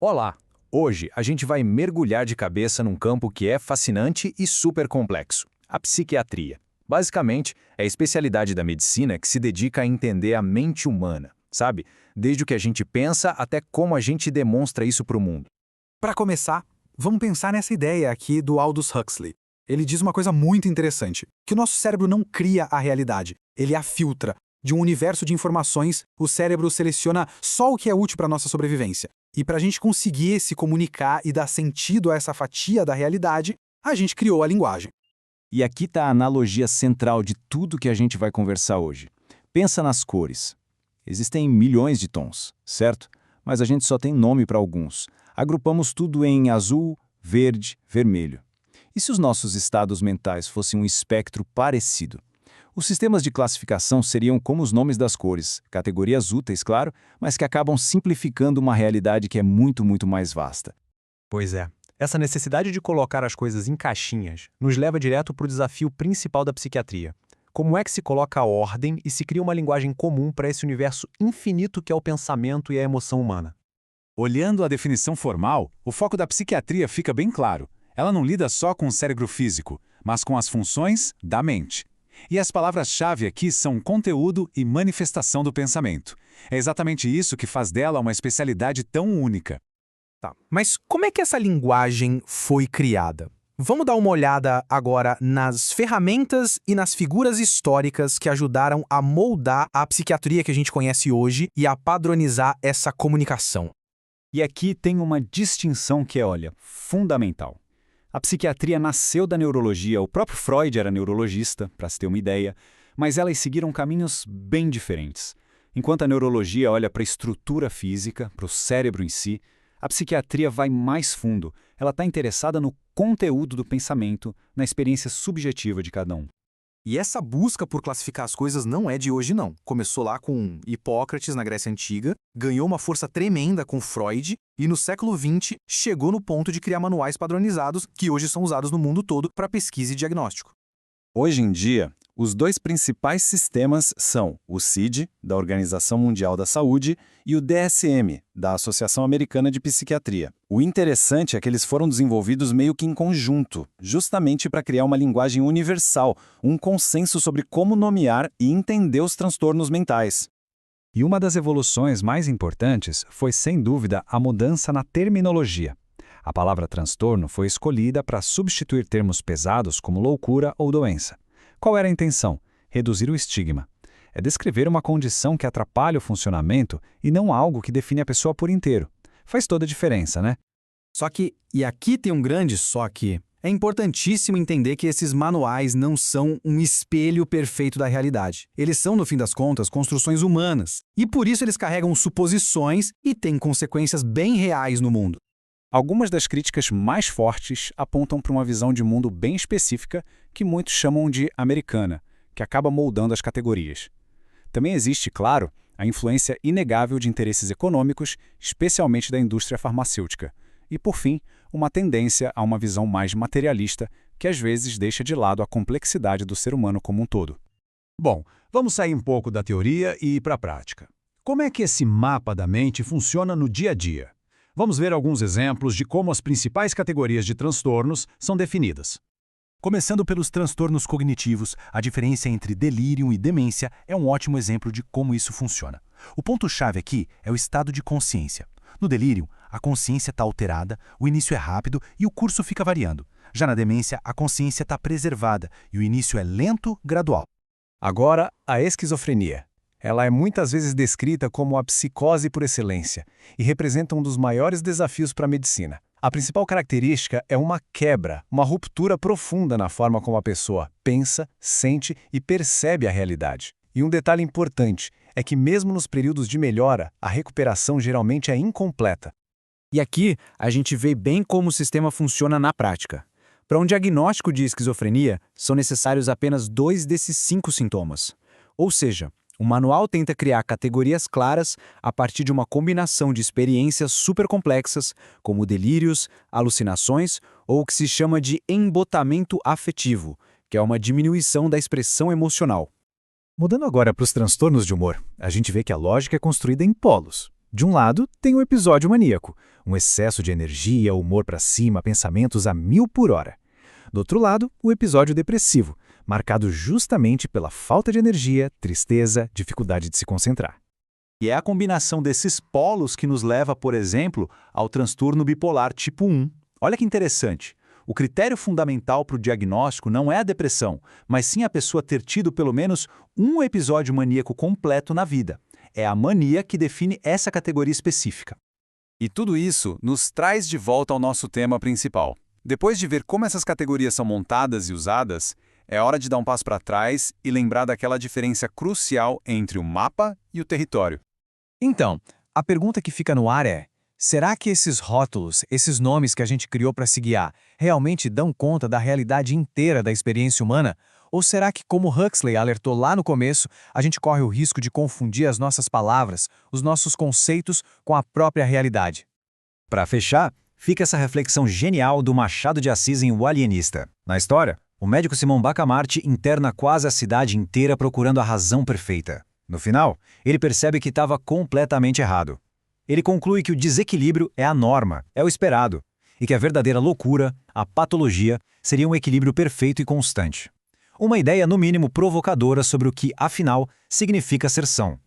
Olá! Hoje a gente vai mergulhar de cabeça num campo que é fascinante e super complexo: a psiquiatria. Basicamente, é a especialidade da medicina que se dedica a entender a mente humana, sabe? Desde o que a gente pensa até como a gente demonstra isso para o mundo. Para começar, vamos pensar nessa ideia aqui do Aldous Huxley. Ele diz uma coisa muito interessante, que o nosso cérebro não cria a realidade, ele a filtra. De um universo de informações, o cérebro seleciona só o que é útil para a nossa sobrevivência. E para a gente conseguir se comunicar e dar sentido a essa fatia da realidade, a gente criou a linguagem. E aqui está a analogia central de tudo que a gente vai conversar hoje. Pensa nas cores. Existem milhões de tons, certo? Mas a gente só tem nome para alguns. Agrupamos tudo em azul, verde, vermelho. E se os nossos estados mentais fossem um espectro parecido? Os sistemas de classificação seriam como os nomes das cores, categorias úteis, claro, mas que acabam simplificando uma realidade que é muito, muito mais vasta. Pois é. Essa necessidade de colocar as coisas em caixinhas nos leva direto para o desafio principal da psiquiatria. Como é que se coloca a ordem e se cria uma linguagem comum para esse universo infinito que é o pensamento e a emoção humana? Olhando a definição formal, o foco da psiquiatria fica bem claro. Ela não lida só com o cérebro físico, mas com as funções da mente. E as palavras-chave aqui são conteúdo e manifestação do pensamento. É exatamente isso que faz dela uma especialidade tão única. Tá, mas como é que essa linguagem foi criada? Vamos dar uma olhada agora nas ferramentas e nas figuras históricas que ajudaram a moldar a psiquiatria que a gente conhece hoje e a padronizar essa comunicação. E aqui tem uma distinção que é, olha, fundamental. A psiquiatria nasceu da neurologia, o próprio Freud era neurologista, para se ter uma ideia, mas elas seguiram caminhos bem diferentes. Enquanto a neurologia olha para a estrutura física, para o cérebro em si, a psiquiatria vai mais fundo. Ela está interessada no conteúdo do pensamento, na experiência subjetiva de cada um. E essa busca por classificar as coisas não é de hoje, não. Começou lá com Hipócrates, na Grécia Antiga, ganhou uma força tremenda com Freud e no século XX chegou no ponto de criar manuais padronizados que hoje são usados no mundo todo para pesquisa e diagnóstico. Hoje em dia, os dois principais sistemas são o CID, da Organização Mundial da Saúde, e o DSM, da Associação Americana de Psiquiatria. O interessante é que eles foram desenvolvidos meio que em conjunto, justamente para criar uma linguagem universal, um consenso sobre como nomear e entender os transtornos mentais. E uma das evoluções mais importantes foi, sem dúvida, a mudança na terminologia. A palavra transtorno foi escolhida para substituir termos pesados como loucura ou doença. Qual era a intenção? Reduzir o estigma. É descrever uma condição que atrapalha o funcionamento e não algo que define a pessoa por inteiro. Faz toda a diferença, né? Só que, e aqui tem um grande só que, é importantíssimo entender que esses manuais não são um espelho perfeito da realidade. Eles são, no fim das contas, construções humanas. E por isso eles carregam suposições e têm consequências bem reais no mundo. Algumas das críticas mais fortes apontam para uma visão de mundo bem específica que muitos chamam de americana, que acaba moldando as categorias. Também existe, claro, a influência inegável de interesses econômicos, especialmente da indústria farmacêutica. E, por fim, uma tendência a uma visão mais materialista, que às vezes deixa de lado a complexidade do ser humano como um todo. Bom, vamos sair um pouco da teoria e ir para a prática. Como é que esse mapa da mente funciona no dia a dia? Vamos ver alguns exemplos de como as principais categorias de transtornos são definidas. Começando pelos transtornos cognitivos, a diferença entre delírio e demência é um ótimo exemplo de como isso funciona. O ponto-chave aqui é o estado de consciência. No delírio, a consciência está alterada, o início é rápido e o curso fica variando. Já na demência, a consciência está preservada e o início é lento, gradual. Agora, a esquizofrenia. Ela é muitas vezes descrita como a psicose por excelência e representa um dos maiores desafios para a medicina. A principal característica é uma quebra, uma ruptura profunda na forma como a pessoa pensa, sente e percebe a realidade. E um detalhe importante é que mesmo nos períodos de melhora, a recuperação geralmente é incompleta. E aqui a gente vê bem como o sistema funciona na prática. Para um diagnóstico de esquizofrenia, são necessários apenas 2 desses 5 sintomas. Ou seja, o manual tenta criar categorias claras a partir de uma combinação de experiências supercomplexas, como delírios, alucinações ou o que se chama de embotamento afetivo, que é uma diminuição da expressão emocional. Mudando agora para os transtornos de humor, a gente vê que a lógica é construída em polos. De um lado, tem o episódio maníaco, um excesso de energia, humor pra cima, pensamentos a 1000 por hora. Do outro lado, o episódio depressivo, marcado justamente pela falta de energia, tristeza, dificuldade de se concentrar. E é a combinação desses polos que nos leva, por exemplo, ao transtorno bipolar tipo 1. Olha que interessante. O critério fundamental para o diagnóstico não é a depressão, mas sim a pessoa ter tido pelo menos um episódio maníaco completo na vida. É a mania que define essa categoria específica. E tudo isso nos traz de volta ao nosso tema principal. Depois de ver como essas categorias são montadas e usadas, é hora de dar um passo para trás e lembrar daquela diferença crucial entre o mapa e o território. Então, a pergunta que fica no ar é: será que esses rótulos, esses nomes que a gente criou para se guiar, realmente dão conta da realidade inteira da experiência humana? Ou será que, como Huxley alertou lá no começo, a gente corre o risco de confundir as nossas palavras, os nossos conceitos com a própria realidade? Para fechar, fica essa reflexão genial do Machado de Assis em O Alienista. Na história, o médico Simão Bacamarte interna quase a cidade inteira procurando a razão perfeita. No final, ele percebe que estava completamente errado. Ele conclui que o desequilíbrio é a norma, é o esperado, e que a verdadeira loucura, a patologia, seria um equilíbrio perfeito e constante. Uma ideia, no mínimo, provocadora sobre o que, afinal, significa ser são.